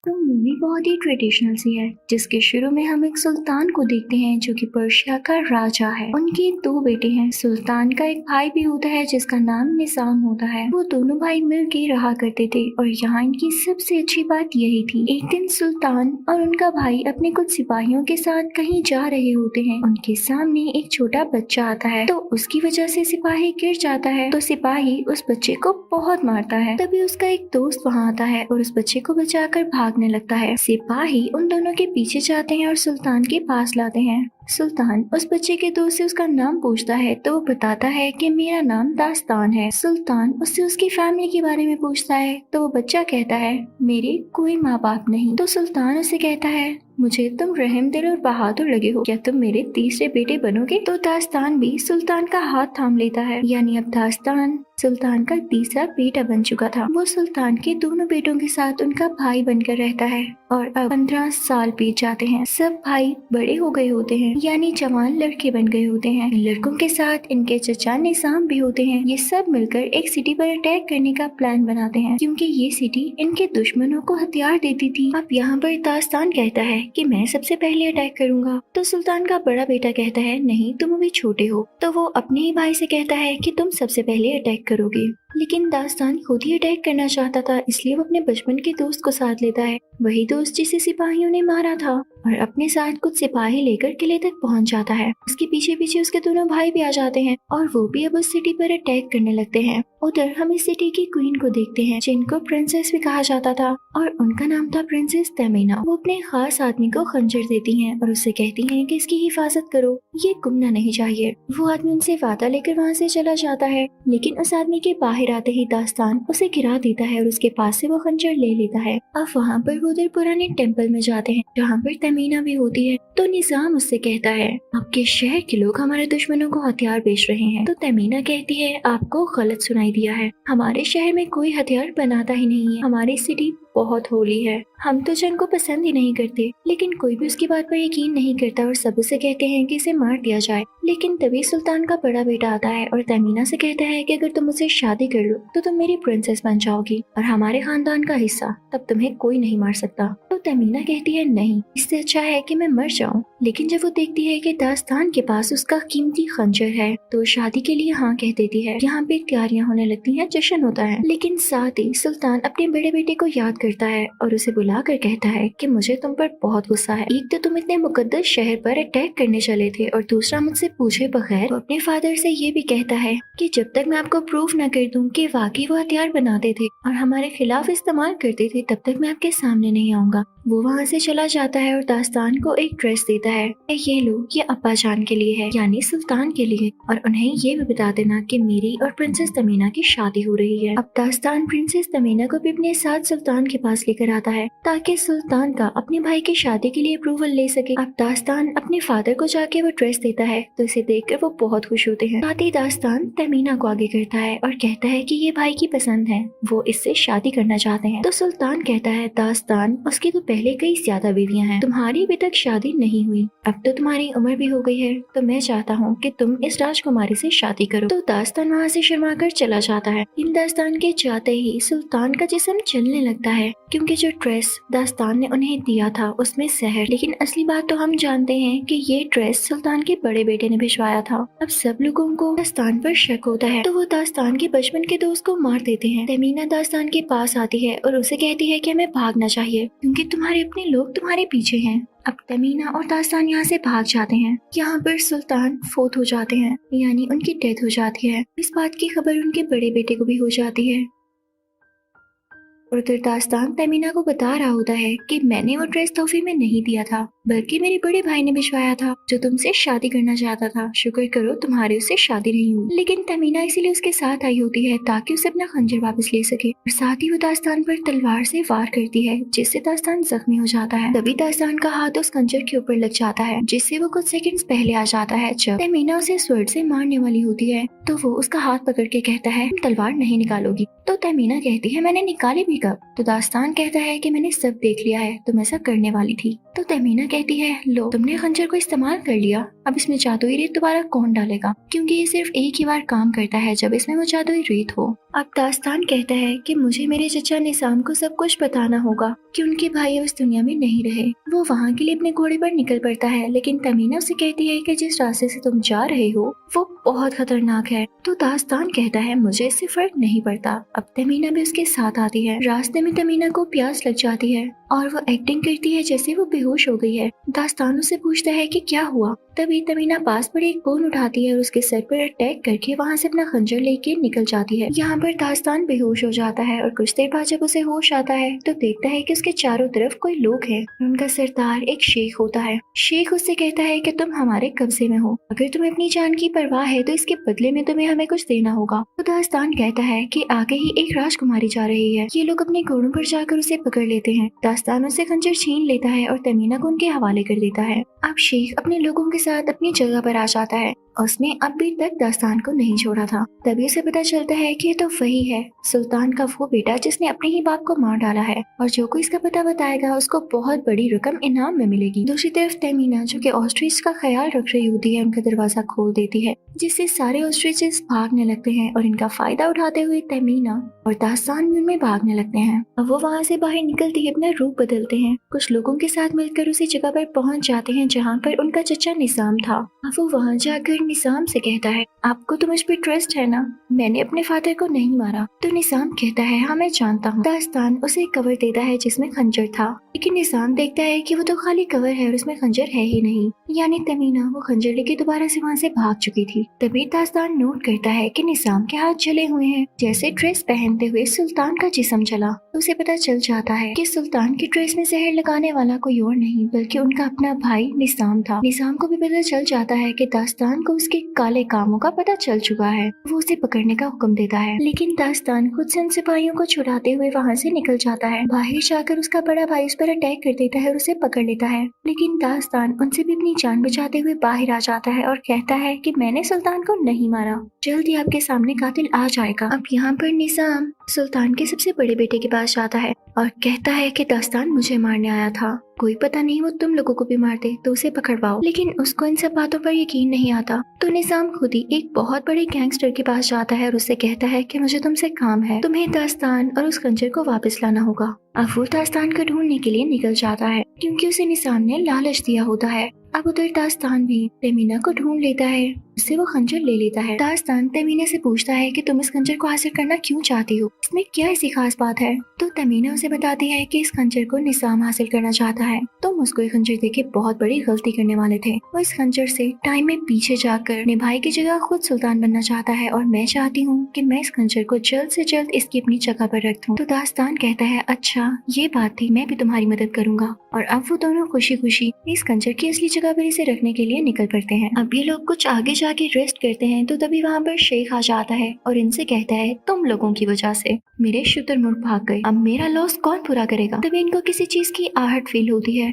तो मूवी बहुत ही ट्रेडिशनल सी है, जिसके शुरू में हम एक सुल्तान को देखते हैं जो कि पर्शिया का राजा है। उनके दो बेटे हैं। सुल्तान का एक भाई भी होता है जिसका नाम निजाम होता है। वो दोनों भाई मिलके रहा करते थे और यहाँ इनकी सबसे अच्छी बात यही थी। एक दिन सुल्तान और उनका भाई अपने कुछ सिपाहियों के साथ कहीं जा रहे होते हैं। उनके सामने एक छोटा बच्चा आता है, तो उसकी वजह से सिपाही गिर जाता है। तो सिपाही उस बच्चे को बहुत मारता है। तभी उसका एक दोस्त वहाँ आता है और उस बच्चे को बचाकर भागने लगता है। सिपाही उन दोनों के पीछे जाते हैं और सुल्तान के पास लाते हैं। सुल्तान उस बच्चे के दोस्त से उसका नाम पूछता है, तो वो बताता है कि मेरा नाम दास्तान है। सुल्तान उससे उसकी फैमिली के बारे में पूछता है, तो वो बच्चा कहता है मेरे कोई माँ बाप नहीं। तो सुल्तान उससे कहता है मुझे तुम रहमदिल और बहादुर लगे हो, क्या तुम मेरे तीसरे बेटे बनोगे? तो दास्तान भी सुल्तान का हाथ थाम लेता है। यानी अब दास्तान सुल्तान का तीसरा बेटा बन चुका था। वो सुल्तान के दोनों बेटों के साथ उनका भाई बनकर रहता है। और अब 15 साल बीत जाते हैं। सब भाई बड़े हो गए होते हैं, यानी जवान लड़के बन गए होते हैं। इन लड़कों के साथ इनके चचा निजाम भी होते हैं। ये सब मिलकर एक सिटी पर अटैक करने का प्लान बनाते हैं, क्योंकि ये सिटी इनके दुश्मनों को हथियार देती थी। अब यहाँ पर दास्तान कहता है कि मैं सबसे पहले अटैक करूंगा। तो सुल्तान का बड़ा बेटा कहता है नहीं, तुम अभी छोटे हो। तो वो अपने ही भाई से कहता है कि तुम सबसे पहले अटैक करोगे। लेकिन दास्तान खुद ही अटैक करना चाहता था, इसलिए वो अपने बचपन के दोस्त को साथ लेता है। वही दोस्त जिसे सिपाहियों ने मारा था, और अपने साथ कुछ सिपाही लेकर किले तक पहुंच जाता है। उसके पीछे पीछे उसके दोनों भाई भी आ जाते हैं और वो भी अब उस सिटी पर अटैक करने लगते हैं। उधर हम इस सिटी की क्वीन को देखते हैं, जिनको प्रिंसेस भी कहा जाता था, और उनका नाम था प्रिंसेस तमीना। वो अपने खास आदमी को खंजर देती हैं और उससे कहती हैं कि इसकी हिफाजत करो, ये गुमना नहीं चाहिए। वो आदमी उनसे वादा लेकर वहाँ से चला जाता है, लेकिन उस आदमी के बाहर आते ही दास्तान उसे गिरा देता है और उसके पास से वो खंजर ले लेता है। अब वहाँ पर वो उधर पुराने टेम्पल में जाते हैं, जहाँ पर तमीना भी होती है। तो निजाम उससे कहता है आपके शहर के लोग हमारे दुश्मनों को हथियार बेच रहे हैं। तो तमीना कहती है आपको गलत सुनाई दिया है, हमारे शहर में कोई हथियार बनाता ही नहीं है। हमारी सिटी बहुत होली है, हम तो जंग को पसंद ही नहीं करते। लेकिन कोई भी उसकी बात पर यकीन नहीं करता और सब उसे कहते हैं कि इसे मार दिया जाए। लेकिन तभी सुल्तान का बड़ा बेटा आता है और तमीना से कहता है कि अगर तुम मुझसे शादी कर लो तो तुम मेरी प्रिंसेस बन जाओगी और हमारे खानदान का हिस्सा, तब तुम्हें कोई नहीं मार सकता। तो तमीना कहती है नहीं, इससे अच्छा है कि मैं मर जाऊं। लेकिन जब वो देखती है कि दास्तान के पास उसका कीमती खंजर है, तो शादी के लिए हाँ कह देती है। यहाँ पे तैयारियां होने लगती हैं, जश्न होता है। लेकिन साथ ही सुल्तान अपने बड़े बेटे को याद करता है और उसे बुलाकर कहता है कि मुझे तुम पर बहुत गुस्सा है। एक तो तुम इतने मुकद्दस शहर पर अटैक करने चले थे, और दूसरा मुझसे पूछे बगैर वो अपने फादर से ये भी कहता है कि जब तक मैं आपको प्रूफ न कर दूं कि वाकई वो हथियार बनाते थे और हमारे खिलाफ इस्तेमाल करते थे, तब तक मैं आपके सामने नहीं आऊंगा। वो वहाँ से चला जाता है और दास्तान को एक ड्रेस देता है, ये लो, ये अब्बा जान के लिए है, यानी सुल्तान के लिए, और उन्हें ये भी बता देना कि मेरी और प्रिंसेस तमीना की शादी हो रही है। अब दास्तान प्रिंसेस तमीना को भी अपने साथ सुल्तान के पास लेकर आता है, ताकि सुल्तान का अपने भाई की शादी के लिए अप्रूवल ले सके। अब दास्तान अपने फादर को जाके वो ड्रेस देता है, तो इसे देखकर वो बहुत खुश होते हैं। साथ ही दास्तान तमीना को आगे करता है और कहता है कि ये भाई की पसंद है, वो इससे शादी करना चाहते हैं। तो सुल्तान कहता है दास्तान, उसकी तो पहले कई ज्यादा बीवियां हैं, तुम्हारी अभी तक शादी नहीं हुई, अब तो तुम्हारी उम्र भी हो गई है, तो मैं चाहता हूँ कि तुम इस राजकुमारी से शादी करो। तो दास्तान वहाँ से शर्मा कर चला जाता है। इन दास्तान के जाते ही सुल्तान का जिस्म चलने लगता है, क्योंकि जो ड्रेस दास्तान ने उन्हें दिया था उसमें जहर। लेकिन असली बात तो हम जानते हैं कि ये ड्रेस सुल्तान के बड़े बेटे ने भिजवाया था। अब सब लोगों को दास्तान पर शक होता है, तो वो दास्तान के बचपन के दोस्त को मार देते हैं। तमीना दास्तान के पास आती है और उसे कहती है कि हमें भागना चाहिए, क्योंकि तुम्हारे अपने लोग तुम्हारे पीछे हैं। अब तमीना और दास्तान यहाँ से भाग जाते हैं। यहाँ पर सुल्तान फोत हो जाते हैं, यानी उनकी डेथ हो जाती है। इस बात की खबर उनके बड़े बेटे को भी हो जाती है। और उधर दास्तान तमीना को बता रहा होता है कि मैंने वो ड्रेस तोहफे में नहीं दिया था, बल्कि मेरे बड़े भाई ने भिजवाया था, जो तुमसे शादी करना चाहता था। शुक्र करो तुम्हारे उससे शादी नहीं हुई। लेकिन तमीना इसीलिए उसके साथ आई होती है ताकि उसे अपना खंजर वापस ले सके, और साथ ही वो दास्तान पर तलवार से वार करती है, जिससे दास्तान जख्मी हो जाता है। तभी दास्तान का हाथ उस खंजर के ऊपर लग जाता है, जिससे वो कुछ सेकंड्स पहले आ जाता है। जब तमीना उसे स्वर्ड से मारने वाली होती है, तो वो उसका हाथ पकड़ के कहता है तुम तलवार नहीं निकालोगी। तो तमीना कहती है मैंने निकाली भी कब? तो दास्तान कहता है कि मैंने सब देख लिया है, तुम ऐसा करने वाली थी। तो तमीना कहती है लो, तुमने खंजर को इस्तेमाल कर लिया, अब इसमें जादुई रेत दोबारा कौन डालेगा, क्योंकि ये सिर्फ एक ही बार काम करता है जब इसमें वो जादुई रेत हो। अब दास्तान कहता है कि मुझे मेरे चचा निसाम को सब कुछ बताना होगा कि उनके भाई उस दुनिया में नहीं रहे। वो वहाँ के लिए अपने घोड़े पर निकल पड़ता है, लेकिन तमीना उसे कहती है कि जिस रास्ते से तुम जा रहे हो वो बहुत खतरनाक है। तो दास्तान कहता है मुझे इससे फर्क नहीं पड़ता। अब तमीना भी उसके साथ आती है। रास्ते में तमीना को प्यास लग जाती है और वो एक्टिंग करती है जैसे वो बेहोश हो गई है। दास्तान उससे पूछता है कि क्या हुआ। तभी तमीना पास पड़े एक बोन उठाती है और उसके सर पर अटैक करके वहाँ से अपना खंजर लेके निकल जाती है। यहाँ पर दास्तान बेहोश हो जाता है और कुछ देर बाद जब उसे होश आता है तो देखता है कि उसके चारों तरफ कोई लोग हैं। उनका सरदार एक शेख होता है। शेख उससे कहता है कि तुम हमारे कब्जे में हो, अगर तुम्हें अपनी जान की परवाह है तो इसके बदले में तुम्हें हमें कुछ देना होगा। तो दास्तान कहता है कि आगे ही एक राजकुमारी जा रही है। ये लोग अपने घोड़ों पर जाकर उसे पकड़ लेते हैं। दास्तान उससे खंजर छीन लेता है और तमीना को उनके हवाले कर देता है। अब शेख अपने लोगों के साथ अपनी जगह पर आ जाता है। उसने अभी तक दास्तान को नहीं छोड़ा था। तभी उसे पता चलता है कि ये तो वही है, सुल्तान का वो बेटा जिसने अपने ही बाप को मार डाला है, और जो कोई इसका पता बताएगा उसको बहुत बड़ी रकम इनाम में मिलेगी। दूसरी तरफ तमीना, जो कि ऑस्ट्रिच का ख्याल रख रही होती है, उनका दरवाजा खोल देती है, जिससे सारे ऑस्ट्रिचेस भागने लगते हैं और इनका फायदा उठाते हुए तमीना और दास्तान भी उनमें भागने लगते हैं। अब वो वहाँ से बाहर निकलते ही अपना रूप बदलते हैं। कुछ लोगों के साथ मिलकर उसी जगह पर पहुँच जाते हैं जहाँ पर उनका चचा निसाम था। अब वो वहाँ जाकर निसाम से कहता है, आपको तो मुझ पर ट्रस्ट है ना, मैंने अपने फादर को नहीं मारा। तो निसाम कहता है, हाँ मैं जानता हूँ। दास्तान उसे एक कवर देता है जिसमें खंजर था, लेकिन निसाम देखता है कि वो तो खाली कवर है और उसमें खंजर है ही नहीं, यानी तमीना वो खंजर लेके दोबारा से वहाँ से भाग चुकी थी। तभी दास्तान नोट करता है कि निसाम के हाथ जले हुए हैं, जैसे ड्रेस पहनते हुए सुल्तान का जिस्म जला। तो उसे पता चल जाता है कि सुल्तान की ड्रेस में जहर लगाने वाला कोई और नहीं बल्कि उनका अपना भाई निसाम था। निसाम को भी पता चल जाता है कि दास्तान को उसके काले कामों का पता चल चुका है। वो उसे पकड़ने का हुक्म देता है, लेकिन दास्तान खुद से उन सिपाहियों को छुड़ाते हुए वहाँ से निकल जाता है। बाहर जाकर उसका बड़ा भाई उस पर अटैक कर देता है और उसे पकड़ लेता है, लेकिन दास्तान उनसे भी अपनी जान बचाते हुए बाहर आ जाता है और कहता है कि मैंने सुल्तान को नहीं मारा, जल्दी आपके सामने कातिल आ जाएगा। अब यहाँ पर निजाम सुल्तान के सबसे बड़े बेटे के पास जाता है और कहता है कि दास्तान मुझे मारने आया था, कोई पता नहीं वो तुम लोगों को भी मार दे तो उसे पकड़वाओ। लेकिन उसको इन सब बातों पर यकीन नहीं आता। तो निजाम खुद ही एक बहुत बड़े गैंगस्टर के पास जाता है और उससे कहता है कि मुझे तुमसे काम है, तुम्हें दास्तान और उस खंजर को वापस लाना होगा। अब वो दास्तान को ढूंढने के लिए निकल जाता है क्योंकि उसे निजाम ने लालच दिया होता है। अब उधर दास्तान भी तमीना को ढूंढ लेता है, उससे वो खंजर ले लेता है। दास्तान तमीना से पूछता है कि तुम इस खंजर को हासिल करना क्यों चाहती हो, इसमें क्या ऐसी खास बात है। तो तमीना उसे बताती है कि इस खंजर को निजाम हासिल करना चाहता है। तुम उसको ये खंजर देके बहुत बड़ी गलती करने वाले थे। वो इस खंजर से टाइम में पीछे जाकर अपने भाई की जगह खुद सुल्तान बनना चाहता है और मैं चाहती हूँ कि मैं इस खंजर को जल्द से जल्द इसकी अपनी जगह पर रख दूं। तो दास्तान कहता है, अच्छा ये बात थी, मैं भी तुम्हारी मदद करूंगा। और अब वो दोनों खुशी खुशी इस खंजर की असली जगह पर इसे रखने के लिए निकल पड़ते हैं। अब ये लोग कुछ आगे जाके रेस्ट करते हैं तो तभी वहाँ पर शेख आ जाता है और इनसे कहता है, तुम लोगों की वजह से मेरे शुतुरमुर्ग भाग गए, अब मेरा लॉस कौन पूरा करेगा। तभी इनको किसी चीज की आहट फील होती है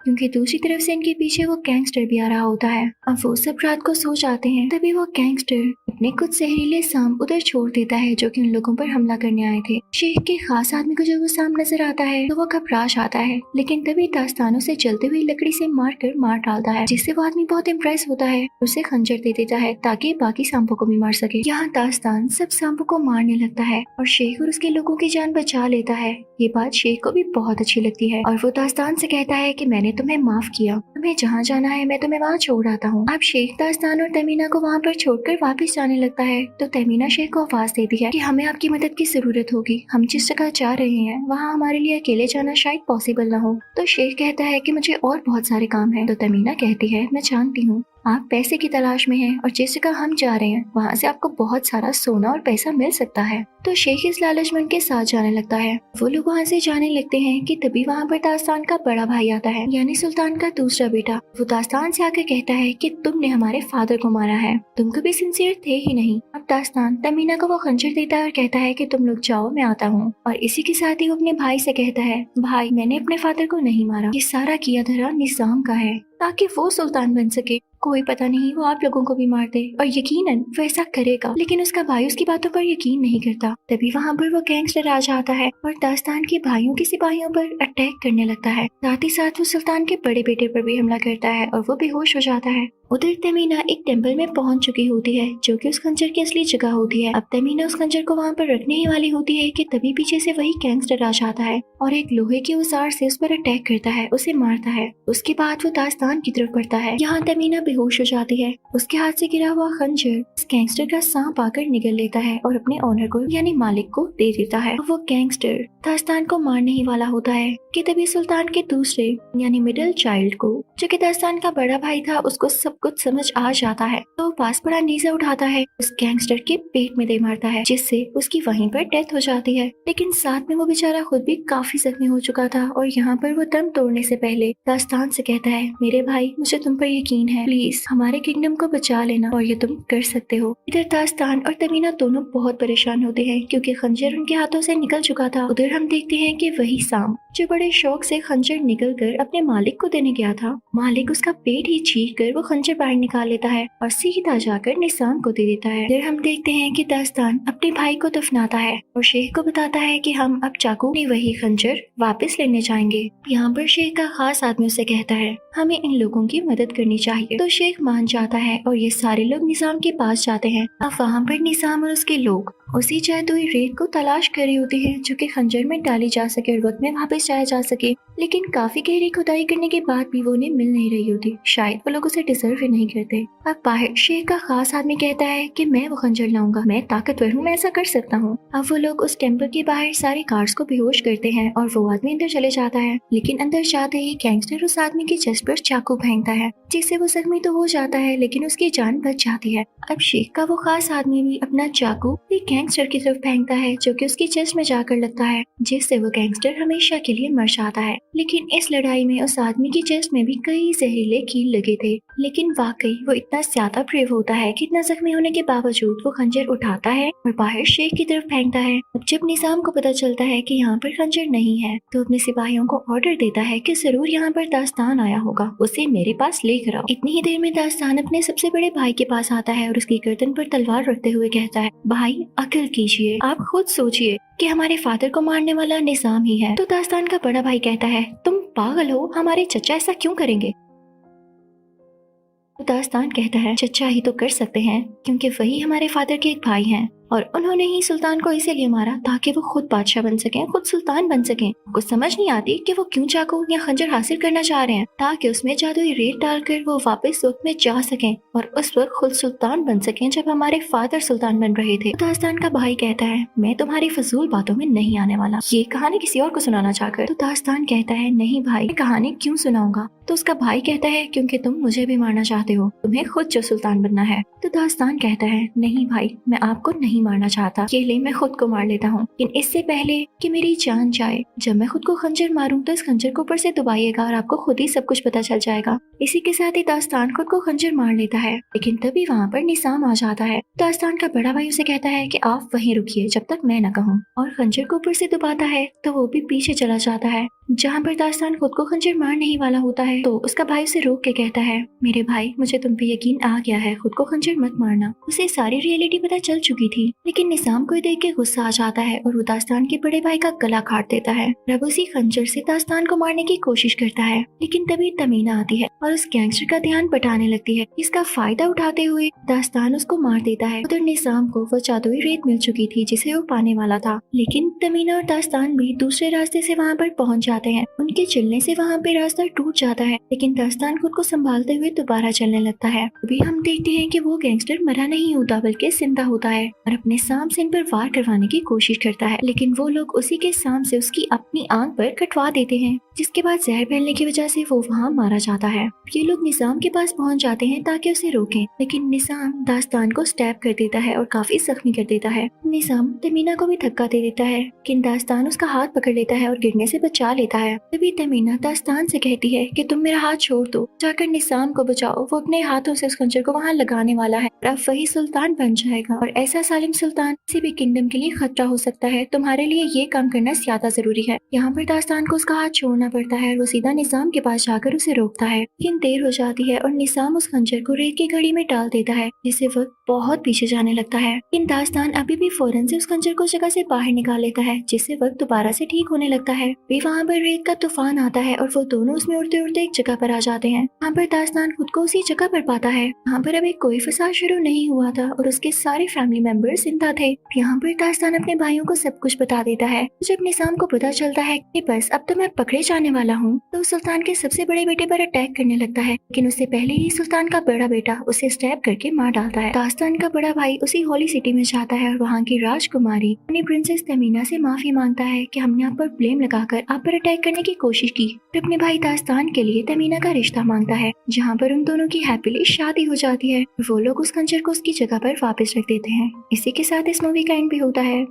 क्योंकि दूसरी तरफ से इनके पीछे वो गैंगस्टर भी आ रहा होता है। अब वो सब रात को सो जाते हैं। तभी वो गैंगस्टर अपने कुछ जहरीले सांप उधर छोड़ देता है जो कि उन लोगों पर हमला करने आए थे। शेख के खास आदमी को जब वो सांप नजर आता है तो वो घबरा जाता है, लेकिन तभी दास्तान उसे जलती हुई लकड़ी से मार डालता है, जिससे वो आदमी बहुत इम्प्रेस होता है, उसे खंजर दे देता है ताकि बाकी सांपों को भी मार सके। यहाँ दास्तान सब सांपों को मारने लगता है और शेख और उसके लोगों की जान बचा लेता है। ये बात शेख को भी बहुत अच्छी लगती है और वो दास्तान से कहता है कि मैंने तुम्हें माफ किया, तुम्हें जहाँ जाना है मैं तुम्हें वहाँ छोड़ आता हूँ। अब शेख दास्तान और तमीना को वहाँ पर छोड़कर वापस जाने लगता है तो तमीना शेख को आवाज देती है कि हमें आपकी मदद की जरूरत होगी, हम जिस जगह जा रहे हैं वहाँ हमारे लिए अकेले जाना शायद पॉसिबल ना हो। तो शेख कहता है कि मुझे और बहुत सारे काम है। तो तमीना कहती है, मैं जानती हूँ आप पैसे की तलाश में हैं और जिस जगह हम जा रहे हैं वहाँ से आपको बहुत सारा सोना और पैसा मिल सकता है। तो शेख इस लालच में उनके साथ जाने लगता है। वो लोग वहाँ से जाने लगते हैं कि तभी वहाँ पर दास्तान का बड़ा भाई आता है, यानी सुल्तान का दूसरा बेटा। वो दास्तान से आकर कहता है कि तुमने हमारे फादर को मारा है, तुम कभी सिंसियर थे ही नहीं। अब दास्तान तमीना को वो खंजर देता है और कहता है कि तुम लोग जाओ, मैं आता हूँ। और इसी के साथ ही वो अपने भाई से कहता है, भाई मैंने अपने फादर को नहीं मारा, ये सारा किया धरा निजाम का है। ताकि वो सुल्तान बन सके। कोई पता नहीं वो आप लोगों को भी मार दे, और यकीनन वो ऐसा करेगा, लेकिन उसका भाई उसकी बातों पर यकीन नहीं करता। तभी वहाँ पर वो गैंगस्टर आ जाता है और दास्तान के भाइयों के सिपाहियों पर अटैक करने लगता है। साथ ही साथ वो सुल्तान के बड़े बेटे पर भी हमला करता है और वो बेहोश हो जाता है। उधर तमीना एक टेम्पल में पहुंच चुकी होती है, जो कि उस खंजर की असली जगह होती है। अब तमीना उस खंजर को वहाँ पर रखने ही वाली होती है कि तभी पीछे से वही गैंगस्टर आ जाता है और एक लोहे के औजार से उस पर अटैक करता है, उसे मारता है। उसके बाद वो दास्तान की तरफ बढ़ता है। यहाँ तमीना बेहोश हो जाती है। उसके हाथ से गिरा हुआ खंजर इस गैंगस्टर का सांप आकर निगल लेता है और अपने ओनर को यानी मालिक को दे देता है। वो गैंगस्टर दास्तान को मारने ही वाला होता है कि तभी सुल्तान के दूसरे यानी मिडिल चाइल्ड को, जो कि दास्तान का बड़ा भाई था, उसको सब कुछ समझ आ जाता है। तो पास पड़ा नीजा उठाता है, उस गैंगस्टर के पेट में दे मारता है, जिससे उसकी वहीं पर डेथ हो जाती है। लेकिन साथ में वो बेचारा खुद भी काफी जख्मी हो चुका था और यहाँ पर वो दम तोड़ने से पहले दास्तान से कहता है, मेरे भाई मुझे तुम पर यकीन है, प्लीज हमारे किंगडम को बचा लेना और ये तुम कर सकते हो। इधर दास्तान और तमीना दोनों बहुत परेशान होते हैं क्योंकि खंजर उनके हाथों से निकल चुका था। उधर हम देखते हैं कि वही सांप जो बड़े शौक से खंजर निकल कर अपने मालिक को देने गया था, मालिक उसका पेट ही चीर कर वो खंजर बाहर निकाल लेता है और सीधा जाकर निसाम को दे देता है। फिर हम देखते हैं कि दास्तान अपने भाई को दफनाता है और शेख को बताता है कि हम अब चाकू में वही खंजर वापस लेने जाएंगे। यहाँ पर शेख का खास आदमी उसे कहता है, हमें इन लोगों की मदद करनी चाहिए। तो शेख मान जाता है और ये सारे लोग निजाम के पास जाते हैं। अब वहाँ पर निजाम और उसके लोग उसी जादुई रेत को तलाश कर रही होती है जो कि खंजर में डाली जा सके और वक्त में वापस जाया जा सके। लेकिन काफी गहरी खुदाई करने के बाद भी वो उन्हें मिल नहीं रही होती। शायद वो लोग उसे डिजर्व ही नहीं करते। अब बाहर शेख का खास आदमी कहता है कि मैं वो खंजर लाऊंगा, मैं ताकतवर हूँ, मैं ऐसा कर सकता हूँ। अब वो लोग उस टेम्पल के बाहर सारे गार्ड्स को बेहोश करते हैं और वो आदमी अंदर चले जाता है। लेकिन अंदर जाते ही गैंगस्टर उस आदमी के चेस्ट पर चाकू फेंकता है, जिससे वो जख्मी तो हो जाता है लेकिन उसकी जान बच जाती है। अब शेख का वो खास आदमी भी अपना चाकू एक गैंगस्टर की तरफ फेंकता है जो कि उसकी चेस्ट में जाकर लगता है, जिससे वो गैंगस्टर हमेशा के लिए मर जाता है। लेकिन इस लड़ाई में उस आदमी की चेस्ट में भी कई जहरीले कील लगे थे। लेकिन वाकई वो इतना ज्यादा ब्रेव होता है कि इतना जख्मी होने के बावजूद वो खंजर उठाता है और बाहर शेख की तरफ फेंकता है। अब जब निजाम को पता चलता है कि यहाँ पर खंजर नहीं है, तो अपने सिपाहियों को ऑर्डर देता है कि जरूर यहाँ पर दास्तान आया होगा, उसे मेरे पास लेकर आओ। इतनी ही देर में दास्तान अपने सबसे बड़े भाई के पास आता है और उसकी गर्दन पर तलवार रखते हुए कहता है, भाई अकल कीजिए, आप खुद सोचिए कि हमारे फादर को मारने वाला निजाम ही है। तो दास्तान का बड़ा भाई कहता है, तुम पागल हो, हमारे चचा ऐसा क्यों करेंगे। तो दास्तान कहता है, चचा ही तो कर सकते हैं क्योंकि वही हमारे फादर के एक भाई हैं और उन्होंने ही सुल्तान को इसीलिए मारा ताकि वो खुद बादशाह बन सकें, खुद सुल्तान बन सकें। कुछ समझ नहीं आती कि वो क्यों चाकू या खंजर हासिल करना चाह रहे हैं ताकि उसमें जादुई रेत डालकर वो वापस वक्त में जा सकें और उस वक्त खुद सुल्तान बन सकें जब हमारे फादर सुल्तान बन रहे थे। तो दास्तान का भाई कहता है, मैं तुम्हारी फजूल बातों में नहीं आने वाला, ये कहानी किसी और को सुनाना चाहकर। तो दास्तान कहता है, नहीं भाई, कहानी क्यों सुनाऊंगा। तो उसका भाई कहता है, क्योंकि तुम मुझे भी मारना चाहते हो, तुम्हें खुद जो सुल्तान बनना है। तो दास्तान कहता है, नहीं भाई, मैं आपको नहीं मारना चाहता, ये ले मैं खुद को मार लेता हूँ, लेकिन इससे पहले कि मेरी जान जाए, जब मैं खुद को खंजर मारूं तो इस खंजर को ऊपर से दबाइएगा और आपको खुद ही सब कुछ पता चल जाएगा। इसी के साथ ही दास्तान खुद को खंजर मार लेता है, लेकिन तभी वहाँ पर निसाम आ जाता है। दास्तान का बड़ा भाई उसे कहता है कि आप वहीं रुकिए जब तक मैं न कहूँ, और खंजर को ऊपर से दबाता है तो वो भी पीछे चला जाता है। जहाँ पर दास्तान खुद को खंजर मार नहीं वाला होता है तो उसका भाई उसे रोक के कहता है, मेरे भाई, मुझे तुम पे यकीन आ गया है, खुद को खंजर मत मारना। उसे सारी रियलिटी पता चल चुकी थी, लेकिन निसाम को देख के गुस्सा आ जाता है और वो दास्तान के बड़े भाई का गला काट देता है। रब उसी खंजर से दास्तान को मारने की कोशिश करता है, लेकिन तभी तमीना आती है और उस गैंगस्टर का ध्यान बटाने लगती है। इसका फायदा उठाते हुए दास्तान उसको मार देता है। उधर निसाम को वो जादुई रेत मिल चुकी थी जिसे वो पाने वाला था, लेकिन तमीना और दास्तान भी दूसरे रास्ते से वहाँ पर पहुँच जाते हैं। उनके चलने से वहाँ पे रास्ता टूट जाता है, लेकिन दास्तान खुद को संभालते हुए दोबारा चलने लगता है। अभी हम देखते हैं कि वो गैंगस्टर मरा नहीं होता बल्कि जिंदा होता है और अपने सांप से इन पर वार करवाने की कोशिश करता है, लेकिन वो लोग उसी के सांप से उसकी अपनी आंख पर कटवा देते हैं, जिसके बाद जहर फैलने की वजह से वो वहाँ मारा जाता है। ये लोग निजाम के पास पहुँच जाते हैं ताकि उसे रोकें, लेकिन निजाम दास्तान को स्टैब कर देता है और काफी जख्मी कर देता है। निजाम तमीना को भी धक्का दे देता है, लेकिन दास्तान उसका हाथ पकड़ लेता है और गिरने से बचा लेता है। तभी तमीना दास्तान से कहती है कि तुम मेरा हाथ छोड़ दो, जाकर निजाम को बचाओ, वो अपने हाथों से उस खंजर को वहाँ लगाने वाला है, अब वही सुल्तान बन जाएगा और ऐसा सालिम सुल्तान किसी भी किंगडम के लिए खतरा हो सकता है, तुम्हारे लिए ये काम करना ज्यादा जरूरी है। यहाँ पर दास्तान को उसका हाथ छोड़ना करना पड़ता है। वो सीधा निजाम के पास जाकर उसे रोकता है, लेकिन देर हो जाती है और निजाम उस खंजर को रेत की घड़ी में डाल देता है, जिससे वक्त बहुत पीछे जाने लगता है। लेकिन दास्तान अभी भी फौरन से उस खंजर को जगह से बाहर निकाल लेता है, जिससे वक्त दोबारा से ठीक होने लगता है। भी वहाँ पर रेत का तूफान आता है और वो दोनों उसमें उड़ते उड़ते एक जगह पर आ जाते हैं। वहाँ पर दास्तान खुद को उसी जगह पर पाता है। वहाँ पर अभी कोई फसाद शुरू नहीं हुआ था और उसके सारे फैमिली मेंबर्स जिंदा थे। यहाँ पर दास्तान अपने भाइयों को सब कुछ बता देता है। जब निजाम को पता चलता है कि बस अब तो मैं पकड़े जाने वाला हूँ, तो सुल्तान के सबसे बड़े बेटे पर अटैक करने लगता है, लेकिन उससे पहले ही सुल्तान का बड़ा बेटा उसे स्टैब करके मार डालता है। दास्तान का बड़ा भाई उसी होली सिटी में जाता है और वहाँ की राजकुमारी अपनी प्रिंसेस तमीना से माफी मांगता है कि हमने आप पर ब्लेम लगाकर आप पर अटैक करने की कोशिश की। फिर अपने भाई दास्तान के लिए तमीना का रिश्ता मांगता है, जहाँ पर उन दोनों की हैप्पीली शादी हो जाती है। वो लोग उस खंजर को उसकी जगह पर वापस रख देते हैं। इसी के साथ इस मूवी का एंड भी होता है।